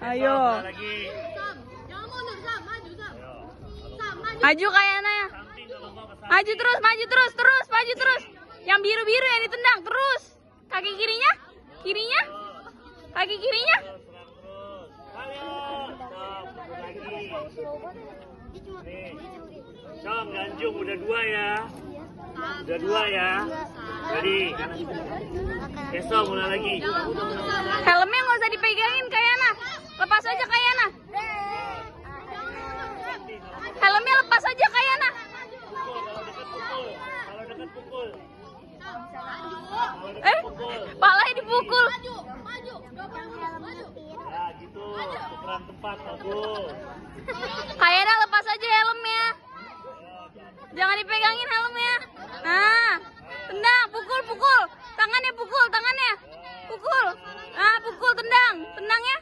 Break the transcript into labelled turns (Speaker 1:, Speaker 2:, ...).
Speaker 1: Ayo.
Speaker 2: Lagi.
Speaker 1: Maju Kayana. Maju terus, maju terus, maju terus. Yang biru-biru yang ditendang terus. Kaki kirinya, kirinya, kaki kirinya.
Speaker 2: Som, ganjung udah 2 ya. Udah 2 ya. Jadi, besok mulai lagi.
Speaker 1: Helmnya nggak usah dipegangin Kayana. Lepas aja Kayana. Helmnya lepas aja Kayana.
Speaker 2: Kalau dekat pukul.
Speaker 1: Palanya dipukul.
Speaker 2: Ya gitu, tukeran tempat bagus.
Speaker 1: Kayana lepas aja helmnya. Jangan dipegangin helmnya. Nah, tendang, pukul, pukul. Tangannya pukul, tangannya. Pukul. Nah, pukul, tendang. Tendang ya.